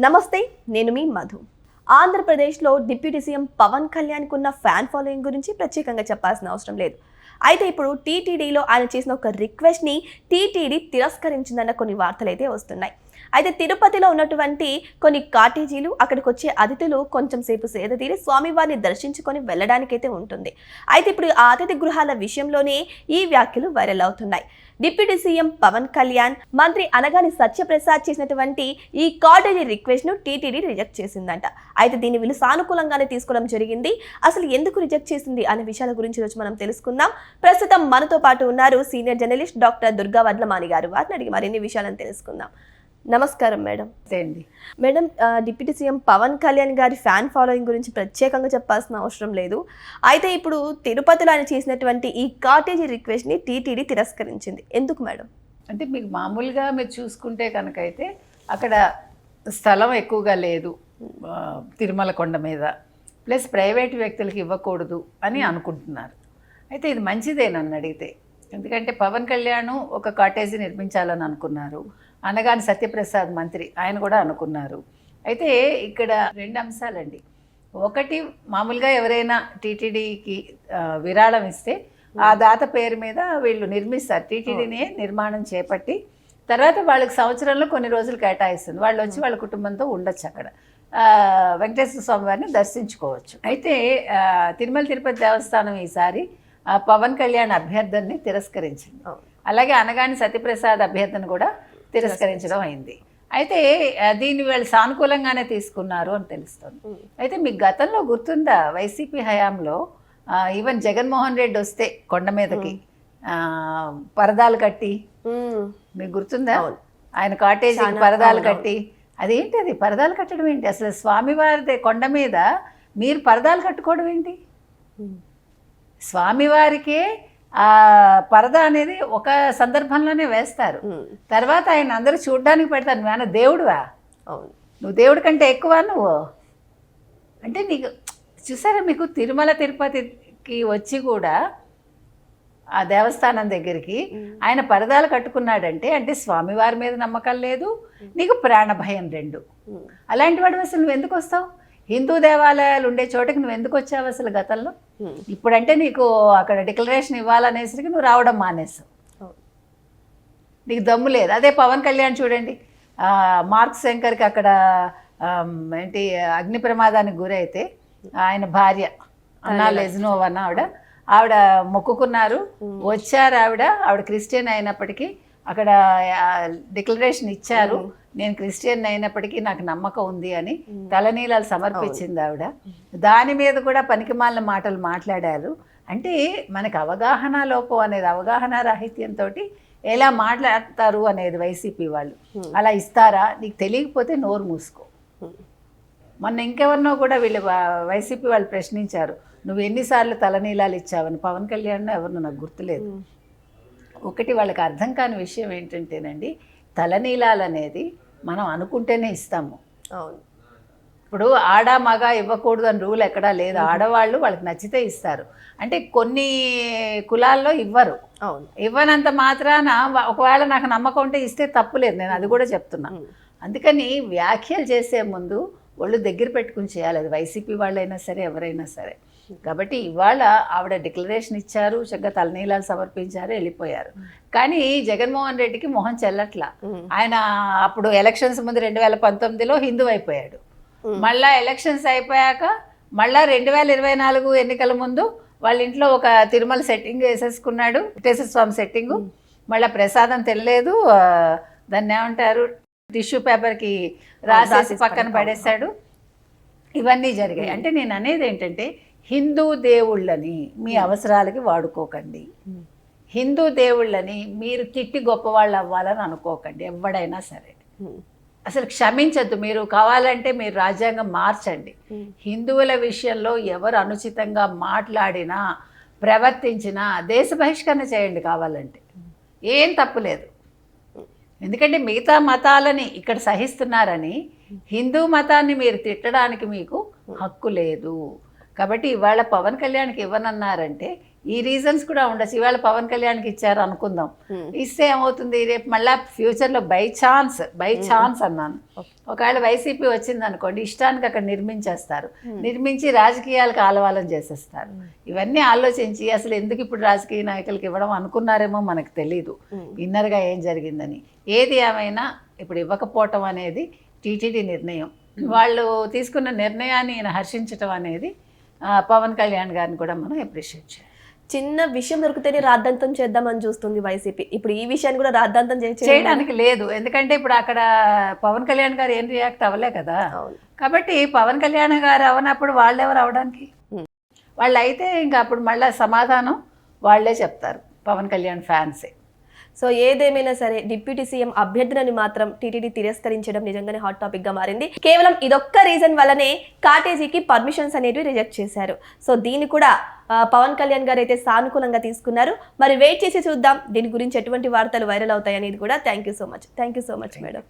నమస్తే, నేను మీ మధు. ఆంధ్రప్రదేశ్లో డిప్యూటీ సీఎం పవన్ కళ్యాణ్కు ఉన్న ఫ్యాన్ ఫాలోయింగ్ గురించి ప్రత్యేకంగా చెప్పాల్సిన అవసరం లేదు. అయితే ఇప్పుడు టీటీడీలో ఆయన చేసిన ఒక రిక్వెస్ట్ని టీటీడీ తిరస్కరించిందన్న కొన్ని వార్తలు అయితే వస్తున్నాయి. అయితే తిరుపతిలో ఉన్నటువంటి కొన్ని కాటేజీలు, అక్కడికి వచ్చే అతిథులు కొంచెం సేపు సేద తీరి స్వామివారిని దర్శించుకొని వెళ్ళడానికైతే ఉంటుంది. అయితే ఇప్పుడు ఆ అతిథి గృహాల విషయంలోనే ఈ వ్యాఖ్యలు వైరల్ అవుతున్నాయి. డిప్యూటీ సీఎం పవన్ కళ్యాణ్, మంత్రి అనగాని సత్యప్రసాద్ చేసినటువంటి ఈ కాటేజీ రిక్వెస్ట్ ను టీటీడీ రిజెక్ట్ చేసిందంట. అయితే దీన్ని వీళ్ళు సానుకూలంగానే తీసుకోవడం జరిగింది. అసలు ఎందుకు రిజెక్ట్ చేసింది అనే విషయాల గురించి రోజు మనం తెలుసుకుందాం. ప్రస్తుతం మనతో పాటు ఉన్నారు senior journalist doctor Durga Vadlamani garu. వారిని అడిగి మరిన్ని విషయాలను తెలుసుకుందాం. నమస్కారం madam. Madam, deputy CM Pawan Kalyan గారి ఫ్యాన్ ఫాలోయింగ్ గురించి ప్రత్యేకంగా చెప్పాల్సిన అవసరం లేదు. అయితే ఇప్పుడు తిరుపతిలో ఆయన చేసినటువంటి ఈ కాటేజీ రిక్వెస్ట్ని టీటీడీ తిరస్కరించింది. ఎందుకు మేడం? అంటే మీకు మామూలుగా మీరు చూసుకుంటే కనుక అయితే అక్కడ స్థలం ఎక్కువగా లేదు తిరుమల కొండ మీద, ప్లస్ ప్రైవేట్ వ్యక్తులకి ఇవ్వకూడదు అని అనుకుంటున్నారు. అయితే ఇది మంచిదే నన్ను అడిగితే. ఎందుకంటే పవన్ కళ్యాణ్ ఒక కాటేజీ నిర్మించాలని అనుకున్నారు, అనగాని సత్యప్రసాద్ మంత్రి ఆయన కూడా అనుకున్నారు. అయితే ఇక్కడ రెండు అంశాలండి. ఒకటి, మామూలుగా ఎవరైనా టీటీడీకి విరాళం ఇస్తే ఆ దాత పేరు మీద వీళ్ళు నిర్మిస్తారు. టీటీడీనే నిర్మాణం చేపట్టి తర్వాత వాళ్ళకి సంవత్సరంలో కొన్ని రోజులు కేటాయిస్తుంది. వాళ్ళు వచ్చి వాళ్ళ కుటుంబంతో ఉండొచ్చు అక్కడ, వెంకటేశ్వర స్వామి వారిని దర్శించుకోవచ్చు. అయితే తిరుమల తిరుపతి దేవస్థానం ఈసారి పవన్ కళ్యాణ్ అభ్యర్థనని తిరస్కరించింది. అలాగే అనగాని సత్యప్రసాద్ అభ్యర్థన కూడా తిరస్కరించడం అయింది. అయితే దీన్ని వాళ్ళు సానుకూలంగానే తీసుకున్నారు అని తెలుస్తుంది. అయితే మీకు గతంలో గుర్తుందా, వైసీపీ హయాంలో ఈవెన్ జగన్మోహన్ రెడ్డి వస్తే కొండ మీదకి పరదాలు కట్టి, మీకు గుర్తుందా, ఆయన కాటేజీకి పరదాలు కట్టి, అదేంటి అది పరదాలు కట్టడం ఏంటి? అసలు స్వామివారి కొండ మీద మీరు పరదాలు కట్టుకోవడం ఏంటి? స్వామివారికే ఆ పరద అనేది ఒక సందర్భంలోనే వేస్తారు, తర్వాత ఆయన అందరూ చూడ్డానికి పెడతారు. నువ్వేనా దేవుడువా? నువ్వు దేవుడి కంటే ఎక్కువ నువ్వు అంటే నీకు చూసారా, మీకు తిరుమల తిరుపతికి వచ్చి కూడా ఆ దేవస్థానం దగ్గరికి ఆయన పరదాలు కట్టుకున్నాడంటే అంటే స్వామివారి మీద నమ్మకం లేదు, నీకు ప్రాణ భయం రెండు. అలాంటి వాడు అసలు నువ్వు ఎందుకు వస్తావు? హిందూ దేవాలయాలు ఉండే చోటకి నువ్వు ఎందుకు వచ్చావు అసలు గతంలో? ఇప్పుడంటే నీకు అక్కడ డిక్లరేషన్ ఇవ్వాలనేసరికి నువ్వు రావడం మానేస్తావు, నీకు దమ్ము లేదు. అదే పవన్ కళ్యాణ్ చూడండి, మార్క్ శంకర్కి అక్కడ ఏంటి అగ్ని ప్రమాదానికి గురైతే ఆయన భార్య అన్నా లెజ్నోవా ఆవిడ మొక్కుకున్నారు, వచ్చారు. ఆవిడ క్రిస్టియన్ అయినప్పటికీ అక్కడ డిక్లరేషన్ ఇచ్చారు, నేను క్రిస్టియన్ అయినప్పటికీ నాకు నమ్మకం ఉంది అని తలనీలాలు సమర్పించింది ఆవిడ. దాని మీద కూడా పనికిమాలిన మాటలు మాట్లాడారు. అంటే మనకు అవగాహన లోపం అనేది, అవగాహన రాహిత్యంతో ఎలా మాట్లాడతారు అనేది వైసీపీ వాళ్ళు. అలా ఇస్తారా? నీకు తెలియకపోతే నోరు మూసుకో. మొన్న ఇంకెవరినో కూడా వీళ్ళు వైసీపీ వాళ్ళు ప్రశ్నించారు, నువ్వు ఎన్నిసార్లు తలనీలాలు ఇచ్చావని. పవన్ కళ్యాణ్ ఎవరినో నాకు గుర్తులేదు. ఒకటి వాళ్ళకి అర్థం కాని విషయం ఏంటంటేనండి, తలనీలాలు అనేది మనం అనుకుంటేనే ఇస్తాము. అవును, ఇప్పుడు ఆడ మగ ఇవ్వకూడదు అని రూల్ ఎక్కడా లేదు. ఆడవాళ్ళు వాళ్ళకి నచ్చితే ఇస్తారు. అంటే కొన్ని కులాల్లో ఇవ్వరు. అవును, ఇవ్వనంత మాత్రాన ఒకవేళ నాకు నమ్మకం ఉంటే ఇస్తే తప్పు లేదు, నేను అది కూడా చెప్తున్నా. అందుకని వ్యాఖ్యలు చేసే ముందు వాళ్ళు దగ్గర పెట్టుకుని చేయాలి, అది వైసీపీ వాళ్ళైనా సరే ఎవరైనా సరే. కాబట్టి ఇవాళ ఆవిడ డిక్లరేషన్ ఇచ్చారు, చక్కగా తలనీలాలు సమర్పించారు, వెళ్ళిపోయారు. కానీ జగన్మోహన్ రెడ్డికి మొహం చెల్లట్లా. ఆయన అప్పుడు ఎలక్షన్స్ ముందు 2019లో హిందూ అయిపోయాడు, మళ్ళా ఎలక్షన్స్ అయిపోయాక మళ్ళా 2024 ఎన్నికల ముందు వాళ్ళ ఇంట్లో ఒక తిరుమల సెట్టింగ్ వేసేసుకున్నాడు, వెంకటేశ్వర స్వామి సెట్టింగు. మళ్ళీ ప్రసాదం తినలేదు, దాన్ని ఏమంటారు, టిష్యూ పేపర్కి రాసేసి పక్కన పడేశాడు. ఇవన్నీ జరిగాయి. అంటే నేను అనేది ఏంటంటే, హిందూ దేవుళ్ళని మీ అవసరాలకి వాడుకోకండి, హిందూ దేవుళ్ళని మీరు తిట్టి గొప్పవాళ్ళు అవ్వాలని అనుకోకండి ఎవడైనా సరే. అసలు క్షమించద్దు. మీరు కావాలంటే మీరు రాజ్యాంగం మార్చండి. హిందువుల విషయంలో ఎవరు అనుచితంగా మాట్లాడినా ప్రవర్తించినా దేశ బహిష్కరణ చేయండి కావాలంటే, ఏం తప్పులేదు. ఎందుకంటే మిగతా మతాలని ఇక్కడ సహిస్తున్నారని హిందూ మతాన్ని మీరు తిట్టడానికి మీకు హక్కు లేదు. కాబట్టి ఇవాళ పవన్ కళ్యాణ్కి ఇవ్వనన్నారంటే ఈ రీజన్స్ కూడా ఉండొచ్చు. ఇవాళ పవన్ కళ్యాణ్కి ఇచ్చారు అనుకుందాం, ఇస్తే ఏమవుతుంది రేపు మళ్ళీ ఫ్యూచర్లో బై ఛాన్స్ అన్నాను, ఒకవేళ వైసీపీ వచ్చింది అనుకోండి, ఇష్టానికి అక్కడ నిర్మించేస్తారు, నిర్మించి రాజకీయాలకు ఆలవాలం చేసేస్తారు. ఇవన్నీ ఆలోచించి అసలు ఎందుకు ఇప్పుడు రాజకీయ నాయకులకు ఇవ్వడం అనుకున్నారేమో మనకు తెలీదు ఇన్నర్గా ఏం జరిగిందని. ఏది ఏమైనా ఇప్పుడు ఇవ్వకపోవటం అనేది టీటీడీ నిర్ణయం. వాళ్ళు తీసుకున్న నిర్ణయాన్ని ఈయన హర్షించటం అనేది పవన్ కళ్యాణ్ గారిని కూడా మనం అప్రిషియేట్ చేయాలి. చిన్న విషయం దొరికితేనే రాద్ధాంతం చేద్దామని చూస్తుంది వైసీపీ. ఇప్పుడు ఈ విషయాన్ని కూడా రాద్ధాంతం చేయడానికి లేదు, ఎందుకంటే ఇప్పుడు అక్కడ పవన్ కళ్యాణ్ గారు ఏం రియాక్ట్ అవ్వలే కదా. కాబట్టి పవన్ కళ్యాణ్ గారు అవనప్పుడు వాళ్ళెవరు అవడానికి, వాళ్ళు అయితే ఇంకా అప్పుడు మళ్ళీ సమాధానం వాళ్ళే చెప్తారు, పవన్ కళ్యాణ్ ఫ్యాన్సే. సో ఏదేమైనా సరే డిప్యూటీ సీఎం అభ్యర్థులను మాత్రం టీటీడీ తిరస్కరించడం నిజంగానే హాట్ టాపిక్ గా మారింది. కేవలం ఇదొక్క రీజన్ వల్లనే కాటేజీకి పర్మిషన్స్ అనేవి రిజెక్ట్ చేశారు. సో దీన్ని కూడా పవన్ కళ్యాణ్ గారు అయితే సానుకూలంగా తీసుకున్నారు. మరి వెయిట్ చేసి చూద్దాం దీని గురించి ఎటువంటి వార్తలు వైరల్ అవుతాయి అనేది కూడా. Thank you so much madam.